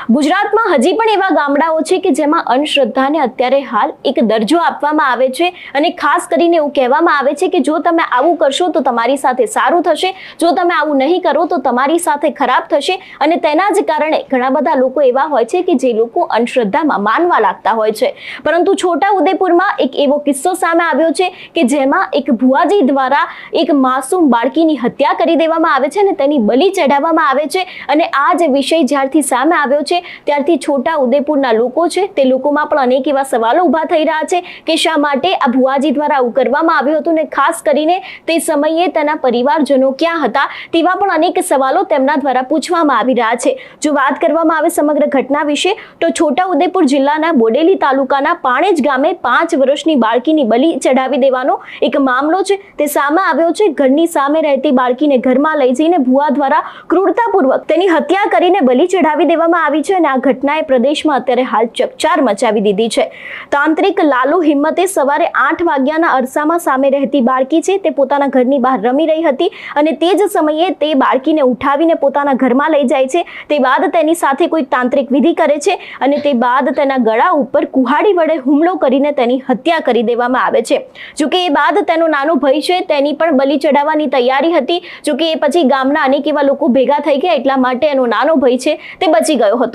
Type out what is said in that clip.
ગુજરાતમાં હજી પણ એવા ગામડાઓ છે કે જેમાં અંધશ્રદ્ધાને અત્યારે હાલ એક દરજ્જો આપવામાં આવે છે અને ખાસ કરીને એવું કહેવામાં આવે છે કે જો તમે આવું કરશો તો તમારી સાથે સારું થશે, જો તમે આવું નહીં કરો તો તમારી સાથે ખરાબ થશે. અને તેના જ કારણે ઘણા બધા લોકો એવા હોય છે કે જે લોકો અંધશ્રદ્ધામાં માનવા લાગતા હોય છે. પરંતુ છોટા ઉદેપુરમાં એક એવો કિસ્સો સામે આવ્યો છે કે જેમાં એક ભુવાજી દ્વારા એક માસૂમ બાળકીની હત્યા કરી દેવામાં આવે છે અને તેની બલિ ચઢાવવામાં આવે છે. અને આ જ વિષય જ્યારથી સામે આવ્યો છે ત્યારથી છોટા ઉદેપુરના લોકો છે તે લોકોમાં પણ અનેક એવા સવાલો ઊભા થઈ રહ્યા છે કે શા માટે આ ભુવાજી દ્વારા આવું કરવામાં આવ્યું હતું ને ખાસ કરીને તે સમયે તેના પરિવારજનો ક્યાં હતા તેવા પણ અનેક સવાલો તેમના દ્વારા પૂછવામાં આવી રહ્યા છે. જો વાત કરવામાં આવે સમગ્ર ઘટના વિશે તો છોટા ઉદેપુર જિલ્લાના બોડેલી તાલુકાના પાણેજ ગામે 5 વર્ષની બાળકીની બલિ ચઢાવી દેવાનો એક મામલો છે તે સામે આવ્યો છે. ઘરની સામે રહેતી બાળકીને ઘરમાં લઈ જઈને ભુવા દ્વારા ક્રૂરતાપૂર્વક તેની હત્યા કરીને બલિ ચઢાવી દેવામાં આવી છે અને આ ઘટનાએ પ્રદેશમાં અત્યારે હાલ ચકચાર મચાવી દીધી છે. તાંત્રિક લાલુ હિંમતે સવારે 8 વાગ્યાના અરસામાં સામે રહેતી બાળકી છે તે પોતાના ઘરની બહાર રમી રહી હતી અને તે જ સમયે તે બાળકીને ઉઠાવીને પોતાના ઘરમાં લઈ જાય છે. તે બાદ તેની સાથે કોઈ તાંત્રિક વિધિ કરે છે અને તે બાદ તેના ગળા ઉપર કુહાડી વડે હુમલો કરીને તેની હત્યા કરી દેવામાં આવે છે. જોકે એ બાદ તેનો નાનો ભાઈ છે તેની પણ બલિ ચઢાવવાની તૈયારી હતી. જોકે એ પછી ગામના અનેક એવા લોકો ભેગા થઈ ગયા એટલા માટે એનો નાનો ભાઈ છે તે બચી ગયો હતો.